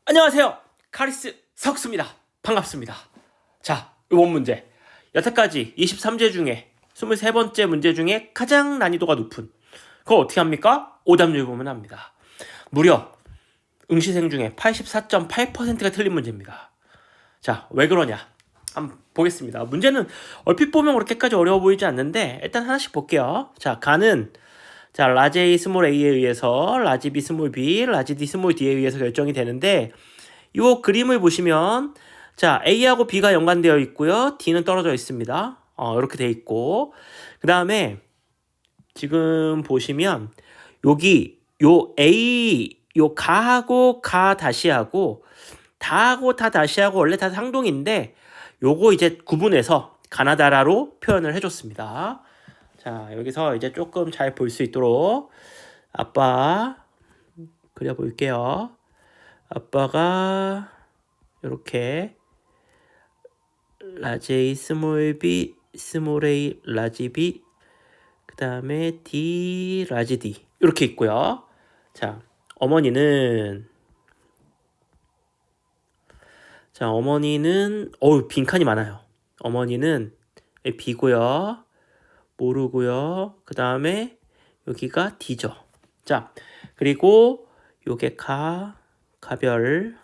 안녕하세요. 카리스 석수입니다. 반갑습니다. 자, 이번 문제. 여태까지 23제 중에 23번째 문제 중에 가장 난이도가 높은 그거 어떻게 합니까? 오답률 보면 합니다. 무려 응시생 중에 84.8%가 틀린 문제입니다. 자, 왜 그러냐? 한번 보겠습니다. 문제는 얼핏 보면 그렇게까지 어려워 보이지 않는데 일단 하나씩 볼게요. 자, 자, 라지 A 스몰 A에 의해서 라지 B 스몰 B, 라지 D 스몰 D에 의해서 결정이 되는데 이 그림을 보시면 자, A하고 B가 연관되어 있고요. D는 떨어져 있습니다. 이렇게 돼 있고 그 다음에 지금 보시면 여기 요 A 요 가하고 가 다시하고 다하고 다 다시하고 원래 다 상동인데 요거 이제 구분해서 가나다라로 표현을 해줬습니다. 자, 여기서 이제 조금 잘 볼 수 있도록 아빠 그려볼게요. 아빠가 이렇게 라지 A 스몰 B 스몰 A 라지 B 그 다음에 D 라지 D 이렇게 있고요. 자, 어머니는 빈칸이 많아요. 어머니는 B고요. 모르고요. 그 다음에 여기가 D죠. 자, 그리고 요게 가별,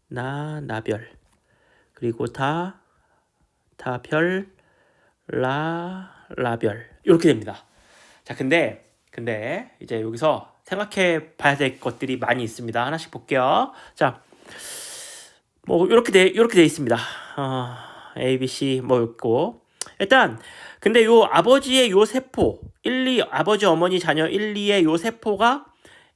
나별, 그리고 다별, 라별 이렇게 됩니다. 자, 근데 이제 여기서 생각해 봐야 될 것들이 많이 있습니다. 하나씩 볼게요. 자, 뭐 이렇게 돼 있습니다. A, B, C 뭐 있고 일단 근데 요 아버지의 요 세포 1, 2 아버지 어머니 자녀 1, 2의 요 세포가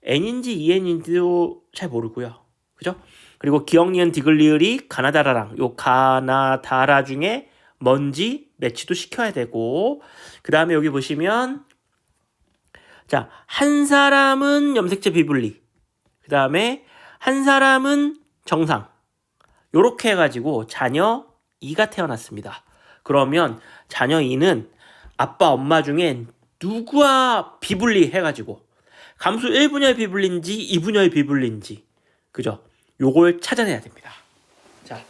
N인지 EN인지도 잘 모르고요. 그죠? 그리고 기억 니은 디귿리을이 가나다라랑 요 가나다라 중에 뭔지 매치도 시켜야 되고 그 다음에 여기 보시면 자, 한 사람은 염색체 비분리 그 다음에 한 사람은 정상 요렇게 해가지고 자녀 2가 태어났습니다. 그러면 자녀 2는 아빠 엄마 중에 누구와 비분리 해가지고 감수 1분열 비분리인지 2분열 비분리인지 그죠? 요걸 찾아내야 됩니다. 자,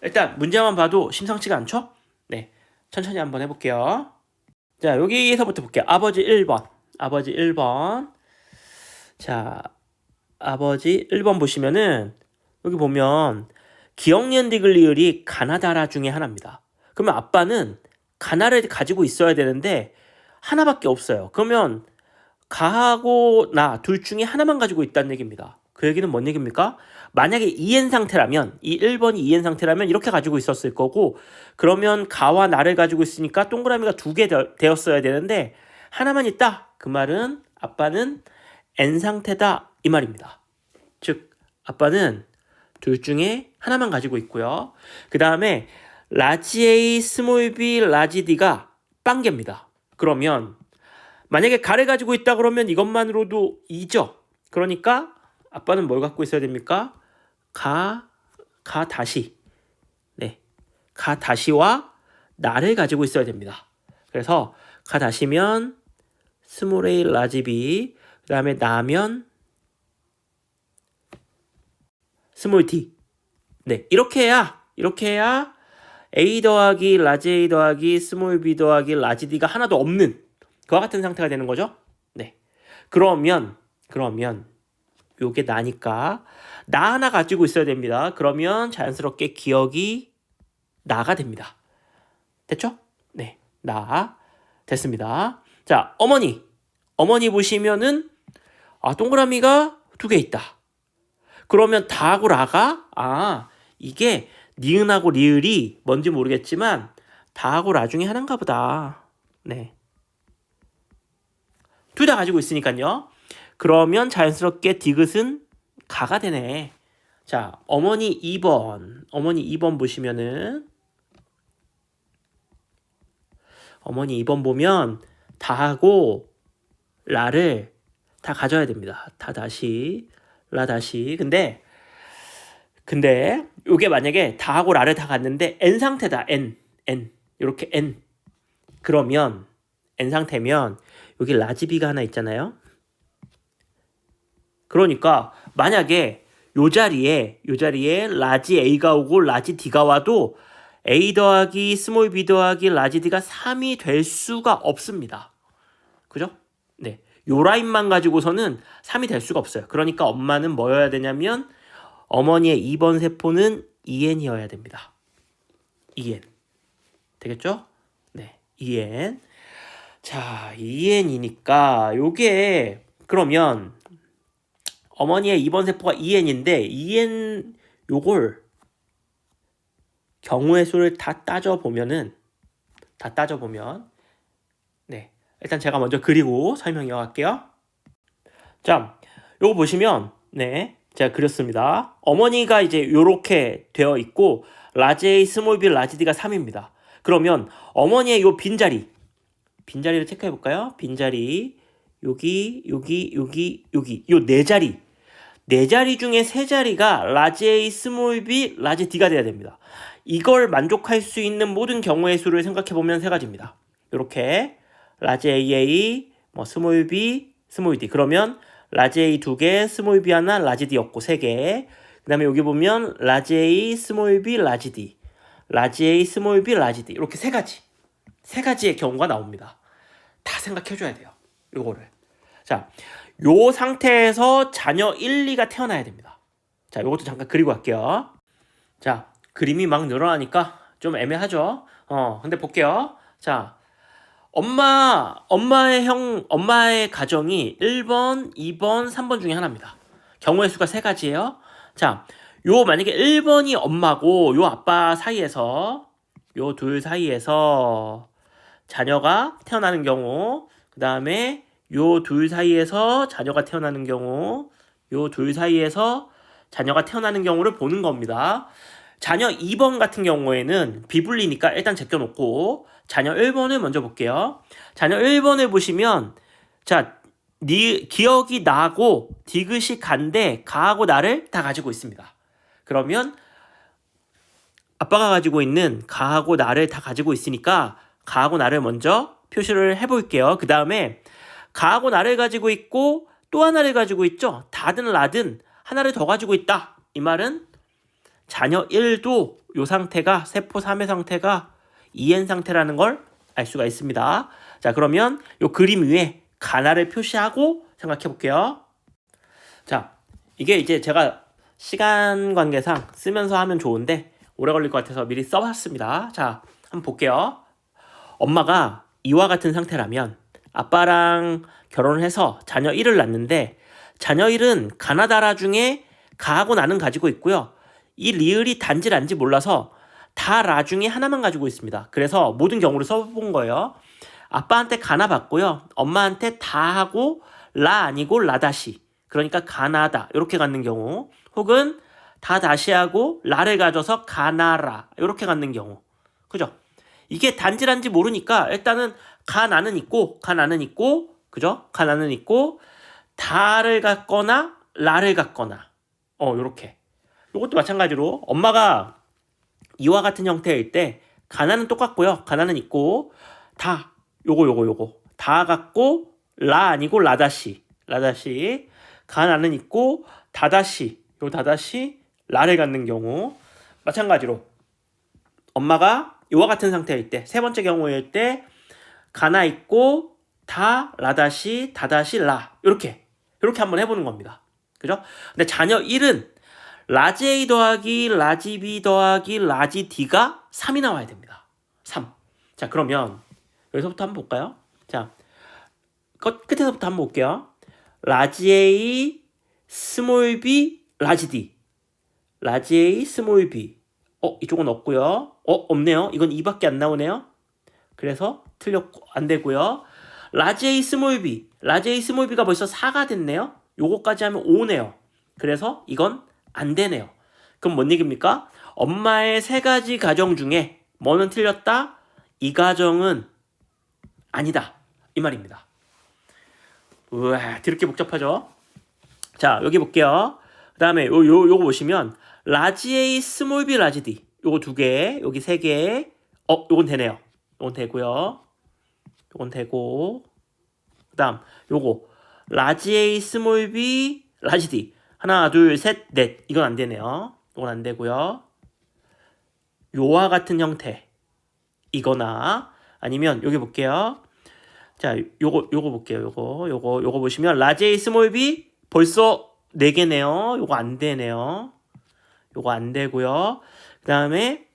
일단 문제만 봐도 심상치가 않죠? 네, 천천히 한번 해볼게요. 자, 여기서부터 볼게요. 아버지 1번 자, 아버지 1번 보시면은 여기 보면 기억 니은 디귿리을이 가나다라 중에 하나입니다. 그러면 아빠는 가나를 가지고 있어야 되는데 하나밖에 없어요. 그러면 가하고 나 둘 중에 하나만 가지고 있다는 얘기입니다. 그 얘기는 뭔 얘기입니까? 만약에 EN 상태라면 이 1번이 EN 상태라면 이렇게 가지고 있었을 거고 그러면 가와 나를 가지고 있으니까 동그라미가 2개 되었어야 되는데 하나만 있다. 그 말은 아빠는 N 상태다 이 말입니다. 즉 아빠는 둘 중에 하나만 가지고 있고요. 그 다음에 라지 A, 스몰 B, 라지 D가 빵개입니다. 그러면 만약에 가를 가지고 있다 그러면 이것만으로도 2죠. 그러니까 아빠는 뭘 갖고 있어야 됩니까? 가 다시. 네. 가 다시와 나를 가지고 있어야 됩니다. 그래서 가 다시면 스몰 A, 라지 B 그 다음에 나면 스몰 D. 네. 이렇게 해야 A 더하기 라지 A 더하기 스몰 B 더하기 라지 D가 하나도 없는 그와 같은 상태가 되는 거죠. 네. 그러면 요게 나니까 나 하나 가지고 있어야 됩니다. 그러면 자연스럽게 기억이 나가 됩니다. 됐죠? 네. 나 됐습니다. 자, 어머니 보시면은 동그라미가 2개 있다. 그러면 다하고 라가 이게 니은하고 리을이 뭔지 모르겠지만 다하고 라 중에 하나인가 보다. 네. 둘 다 가지고 있으니까요. 그러면 자연스럽게 디귿은 가가 되네. 자, 어머니 2번 보시면은 어머니 2번 보면 다하고 라를 다 가져야 됩니다. 다 다시 라 다시. 근데 요게 만약에 다하고 라를 다 갔는데 N 상태다. N 이렇게 N. 그러면 N 상태면 여기 라지 B가 하나 있잖아요. 그러니까 만약에 요 자리에 라지 A가 오고 라지 D가 와도 A 더하기 스몰 b 더하기 라지 D가 3이 될 수가 없습니다. 그죠? 네. 요 라인만 가지고서는 3이 될 수가 없어요. 그러니까 엄마는 뭐여야 되냐면 어머니의 2번 세포는 EN이어야 됩니다. EN. 되겠죠? 네. EN. 자, EN이니까 요게 그러면 어머니의 2번 세포가 EN인데 EN 요걸 경우의 수를 다 따져보면 네. 일단 제가 먼저 그리고 설명해 갈게요. 자, 요거 보시면 네. 제가 그렸습니다. 어머니가 이제 요렇게 되어 있고 라지 A, 스몰 b, 라지 D가 3입니다. 그러면 어머니의 요 빈자리를 체크해 볼까요? 빈자리 여기 요 네 자리 중에 세 자리가 라지 A, 스몰 b, 라지 D가 돼야 됩니다. 이걸 만족할 수 있는 모든 경우의 수를 생각해 보면 세 가지입니다. 이렇게 라지 AA, 뭐 스몰 b, 스몰 d. 그러면 라지 A 2개, 스몰 b 하나, 라지 D 없고 3개. 그 다음에 여기 보면 라지 A, 스몰 b, 라지 D. 라지 A, 스몰 b, 라지 D. 이렇게 세 가지의 경우가 나옵니다. 다 생각해줘야 돼요. 요거를. 자, 요 상태에서 자녀 1, 2가 태어나야 됩니다. 자, 요것도 잠깐 그리고 갈게요. 자, 그림이 막 늘어나니까 좀 애매하죠? 근데 볼게요. 자, 엄마의 가정이 1번, 2번, 3번 중에 하나입니다. 경우의 수가 세 가지예요. 자, 요 만약에 1번이 엄마고 요 아빠 사이에서 요 둘 사이에서 자녀가 태어나는 경우, 그 다음에 요 둘 사이에서 자녀가 태어나는 경우, 요 둘 사이에서 자녀가 태어나는 경우를 보는 겁니다. 자녀 2번 같은 경우에는 비불리니까 일단 제껴놓고 자녀 1번을 먼저 볼게요. 자녀 1번을 보시면 자, 기억이 나고 디귿이 간데 가하고 나를 다 가지고 있습니다. 그러면 아빠가 가지고 있는 가하고 나를 다 가지고 있으니까 가하고 나를 먼저 표시를 해볼게요. 그 다음에 가하고 나를 가지고 있고 또 하나를 가지고 있죠. 다든 라든 하나를 더 가지고 있다. 이 말은 자녀 1도 요 상태가 세포 3의 상태가 EN 상태라는 걸 알 수가 있습니다. 자, 그러면 요 그림 위에 가나를 표시하고 생각해 볼게요. 자, 이게 이제 제가 시간 관계상 쓰면서 하면 좋은데 오래 걸릴 것 같아서 미리 써봤습니다. 자, 한번 볼게요. 엄마가 이와 같은 상태라면 아빠랑 결혼을 해서 자녀 1을 낳는데 자녀 1은 가나다라 중에 가하고 나는 가지고 있고요. 이 리을이 단지 란지 몰라서 다 라 중에 하나만 가지고 있습니다. 그래서 모든 경우를 써본 거예요. 아빠한테 가나 받고요. 엄마한테 다 하고 라 아니고 라 다시. 그러니까 가나다 이렇게 갖는 경우, 혹은 다 다시 하고 라를 가져서 가나라 이렇게 갖는 경우. 그죠? 이게 단지란지 모르니까 일단은 가나는 있고 그죠? 가나는 있고 다를 갖거나 라를 갖거나 요렇게. 요것도 마찬가지로 엄마가 이와 같은 형태일 때 가나는 똑같고요. 가나는 있고 다 요거 다 갖고 라 아니고 라다시 가나는 있고 다다시 라를 갖는 경우. 마찬가지로 엄마가 이와 같은 상태일 때 세 번째 경우일 때 가나 있고 다 라다시 다다시 라 이렇게 한번 해보는 겁니다. 그죠? 근데 자녀 1은 라지 A 더하기 라지 B 더하기 라지 D가 3이 나와야 됩니다. 3. 자, 그러면 여기서부터 한번 볼까요? 자, 끝에서부터 한번 볼게요. 라지 A 스몰 b 라지 D. 라지 A 스몰 b. 이쪽은 없고요. 없네요. 이건 2밖에 안 나오네요. 그래서 틀렸고 안 되고요. 라지 A 스몰 b. 라지 A 스몰 b가 벌써 4가 됐네요. 요거까지 하면 5네요. 그래서 이건 안 되네요. 그럼 뭔 얘기입니까? 엄마의 세 가지 가정 중에 뭐는 틀렸다? 이 가정은 아니다. 이 말입니다. 우와, 드럽게 복잡하죠? 자, 여기 볼게요. 그 다음에 요거 보시면 라지 A 스몰 b 라지 D 요거 2개, 여기 3개. 요건 되네요. 요건 되고요. 요건 되고. 그 다음 요거 라지 A 스몰 b 라지 D. 하나, 둘, 셋, 넷. 이건 안 되네요. 이건 안 되고요. 요와 같은 형태. 이거나 아니면 여기 볼게요. 자, 요거 볼게요. 요거 보시면 라지 A 스몰 b 벌써 4개네요. 요거 안 되네요. 요거 안 되고요. 그다음에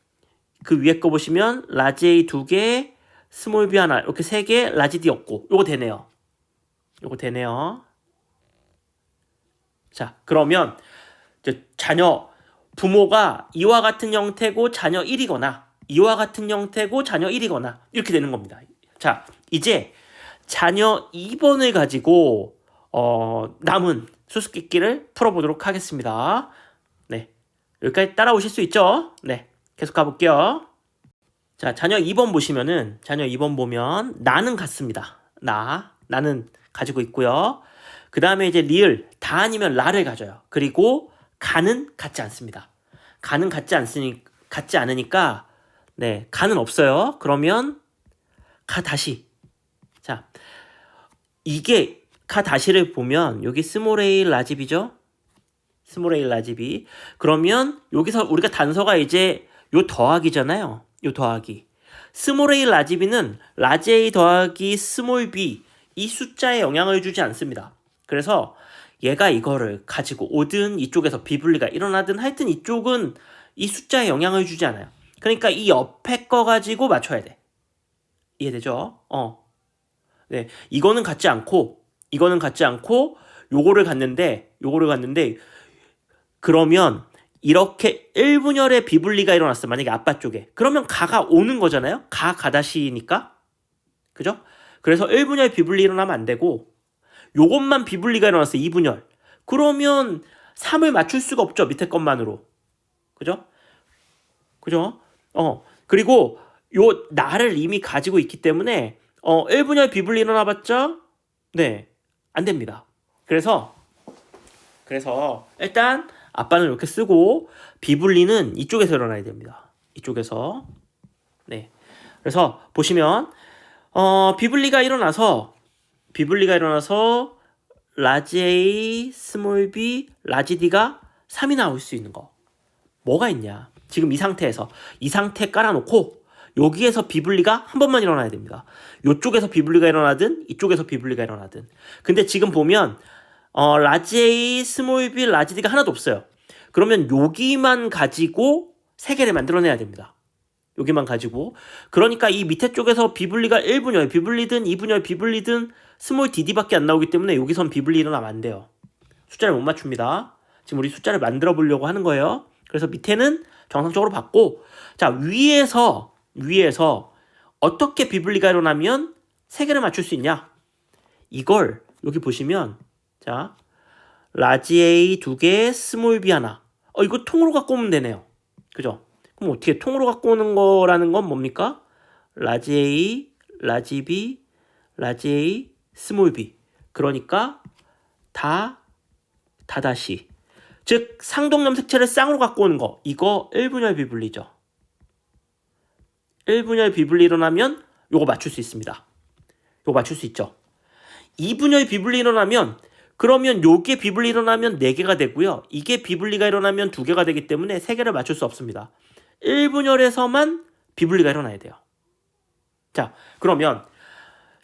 그 위에 거 보시면 라지 A 2개, 스몰 b 하나. 이렇게 3개, 라지 D 없고. 요거 되네요. 요거 되네요. 자, 그러면 이제 자녀 부모가 이와 같은 형태고 자녀 1이거나 이와 같은 형태고 자녀 1이거나 이렇게 되는 겁니다. 자, 이제 자녀 2번을 가지고 남은 수수께끼를 풀어보도록 하겠습니다. 네, 여기까지 따라오실 수 있죠? 네, 계속 가볼게요. 자, 자녀 2번 보시면은 자녀 2번 보면 나는 같습니다. 나는 가지고 있고요. 그 다음에 이제 리을 다 아니면 라를 가져요. 그리고 가는 같지 않습니다. 가는 같지 않으니까 네, 가는 없어요. 그러면 가 다시. 자, 이게 가 다시를 보면 여기 스몰 a 라집이죠. 스몰 a 라집이. 그러면 여기서 우리가 단서가 이제 요 더하기잖아요. 요 더하기. 스몰 a 라집이는 라지 a 더하기 스몰 b 이 숫자에 영향을 주지 않습니다. 그래서 얘가 이거를 가지고 오든 이쪽에서 비분리가 일어나든 하여튼 이쪽은 이 숫자에 영향을 주지 않아요. 그러니까 이 옆에 거 가지고 맞춰야 돼. 이해되죠? 네, 이거는 같지 않고 요거를 갔는데 그러면 이렇게 1분열의 비분리가 일어났어. 만약에 아빠 쪽에. 그러면 가가 오는 거잖아요. 가다시니까. 그죠? 그래서 1분열 비분리 일어나면 안 되고 요것만 비분리가 일어났어. 2분열. 그러면 3을 맞출 수가 없죠. 밑에 것만으로. 그죠? 그리고 요 나를 이미 가지고 있기 때문에 1분열 비분리 일어나봤자 네, 안 됩니다. 그래서 일단 아빠는 이렇게 쓰고 비분리는 이쪽에서 일어나야 됩니다. 이쪽에서. 네. 그래서 보시면 비분리가 일어나서 라지 A, 스몰 b, 라지 D가 3이 나올 수 있는 거. 뭐가 있냐? 지금 이 상태 깔아놓고 여기에서 비분리가 한 번만 일어나야 됩니다. 이쪽에서 비분리가 일어나든 이쪽에서 비분리가 일어나든. 근데 지금 보면 라지 A, 스몰 b, 라지 D가 하나도 없어요. 그러면 여기만 가지고 3개를 만들어내야 됩니다. 여기만 가지고. 그러니까 이 밑에 쪽에서 비분리가 1분열, 비분리든 2분열, 비분리든 스몰 dd밖에 안 나오기 때문에 여기선 비분리 일어나면 안 돼요. 숫자를 못 맞춥니다. 지금 우리 숫자를 만들어 보려고 하는 거예요. 그래서 밑에는 정상적으로 받고, 자, 위에서 어떻게 비분리가 일어나면 3개를 맞출 수 있냐? 이걸 여기 보시면, 자, 라지 A 2개, 스몰 b 하나. 이거 통으로 갖고 오면 되네요. 그죠? 그럼 어떻게 통으로 갖고 오는 거라는 건 뭡니까? 라지 A, 라지 B, 라지 A, 스몰 b. 그러니까 다다시. 즉 상동염색체를 쌍으로 갖고 오는 거. 이거 1분열 비분리죠. 1분열 비분리 일어나면 요거 맞출 수 있습니다. 요거 맞출 수 있죠. 2분열 비분리 일어나면 그러면 요게 비분리 일어나면 4개가 되고요. 이게 비분리가 일어나면 2개가 되기 때문에 3개를 맞출 수 없습니다. 1분열에서만 비분리가 일어나야 돼요. 자, 그러면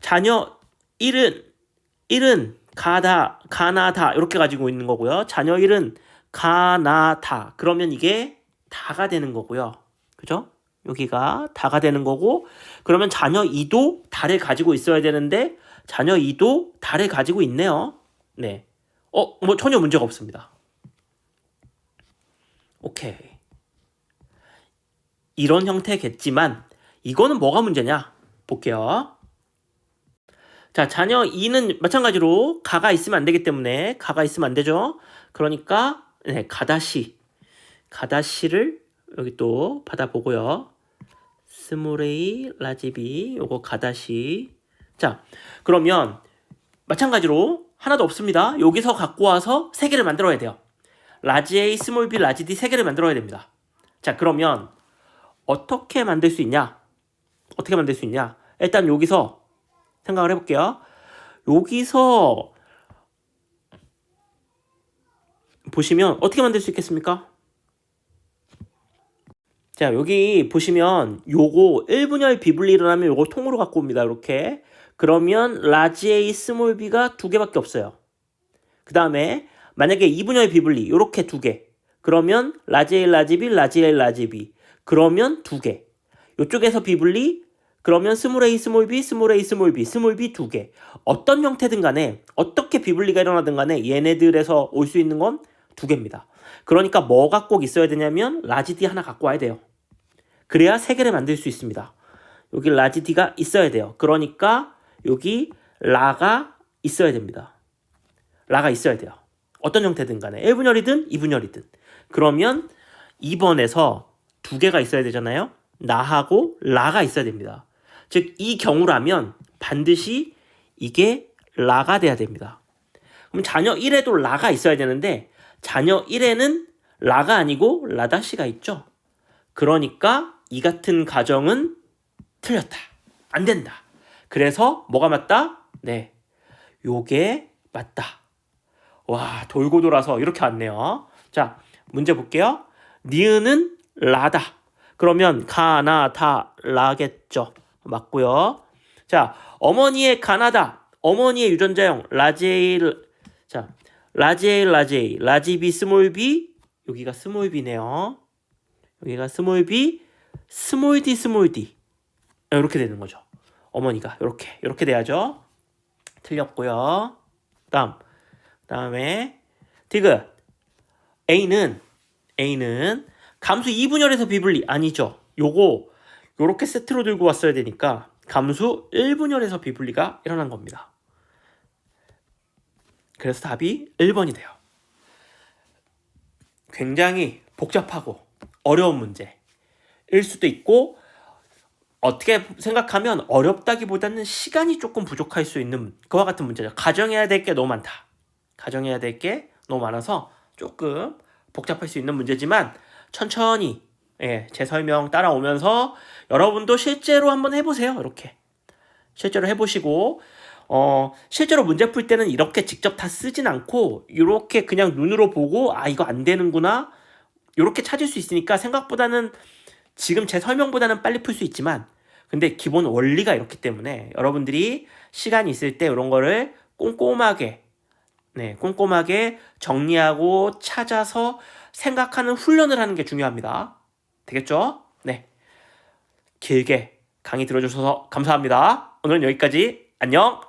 자녀 1은 가나다 이렇게 가지고 있는 거고요. 자녀 1은 가나다. 그러면 이게 다가 되는 거고요. 그죠? 여기가 다가 되는 거고, 그러면 자녀 2도 다를 가지고 있어야 되는데 자녀 2도 다를 가지고 있네요. 네. 뭐 전혀 문제가 없습니다. 오케이. 이런 형태겠지만 이거는 뭐가 문제냐? 볼게요. 자, 자녀 2는 마찬가지로 가가 있으면 안 되기 때문에 가가 있으면 안 되죠. 그러니까 네, 가다시를 여기 또 받아보고요. 스몰 a, 라지 b, 요거 가다시. 자, 그러면 마찬가지로 하나도 없습니다. 여기서 갖고 와서 3개를 만들어야 돼요. 라지 a, 스몰 b, 라지 d 3개를 만들어야 됩니다. 자, 그러면 어떻게 만들 수 있냐? 일단 여기서 생각을 해볼게요. 여기서 보시면 어떻게 만들 수 있겠습니까? 자, 여기 보시면 요거 1분열 비분리를 하면 요거 통으로 갖고 옵니다. 이렇게. 그러면 라지 A, 스몰 b가 두 개밖에 없어요. 그 다음에 만약에 2분열 비분리 요렇게 두 개. 그러면 라지 A, 라지 B, 라지 A, 라지 B. 그러면 두 개. 요쪽에서 비분리 그러면 스몰 a, 스몰 b, 스몰 a, 스몰 b, 스몰 b 두 개. 어떤 형태든 간에 어떻게 비분리가 일어나든 간에 얘네들에서 올 수 있는 건 두 개입니다. 그러니까 뭐가 꼭 있어야 되냐면 라지 D 하나 갖고 와야 돼요. 그래야 세 개를 만들 수 있습니다. 여기 라지 D가 있어야 돼요. 그러니까 여기 라가 있어야 됩니다. 라가 있어야 돼요. 어떤 형태든 간에 1분열이든 2분열이든. 그러면 2번에서 두 개가 있어야 되잖아요. 나하고 라가 있어야 됩니다. 즉 이 경우라면 반드시 이게 라가 돼야 됩니다. 그럼 자녀 1에도 라가 있어야 되는데 자녀 1에는 라가 아니고 라다시가 있죠. 그러니까 이 같은 가정은 틀렸다. 안 된다. 그래서 뭐가 맞다? 네, 요게 맞다. 와, 돌고 돌아서 이렇게 왔네요. 자, 문제 볼게요. 니은은 라다. 그러면 가나다 라겠죠. 맞고요. 자, 어머니의 가나다. 어머니의 유전자형 라제일. 자, 라제일 라제일 라지 B 스몰 B. 여기가 스몰 B네요. 여기가 스몰 B 스몰 D 스몰 D. 이렇게 되는 거죠. 어머니가 이렇게 돼야죠. 틀렸고요. 다음에 디귿. A는 감수 2분열에서 비분리 아니죠. 요렇게 세트로 들고 왔어야 되니까 감수 1분열에서 비분리가 일어난 겁니다. 그래서 답이 1번이 돼요. 굉장히 복잡하고 어려운 문제일 수도 있고 어떻게 생각하면 어렵다기보다는 시간이 조금 부족할 수 있는 그와 같은 문제죠. 가정해야 될 게 너무 많다. 가정해야 될 게 너무 많아서 조금 복잡할 수 있는 문제지만 천천히 제 설명 따라오면서 여러분도 실제로 한번 해보세요. 이렇게 실제로 해보시고 실제로 문제 풀 때는 이렇게 직접 다 쓰진 않고 이렇게 그냥 눈으로 보고 이거 안 되는구나 이렇게 찾을 수 있으니까 생각보다는 지금 제 설명보다는 빨리 풀 수 있지만 근데 기본 원리가 이렇기 때문에 여러분들이 시간이 있을 때 이런 거를 꼼꼼하게 정리하고 찾아서 생각하는 훈련을 하는 게 중요합니다. 되겠죠? 네. 길게 강의 들어주셔서 감사합니다. 오늘은 여기까지. 안녕!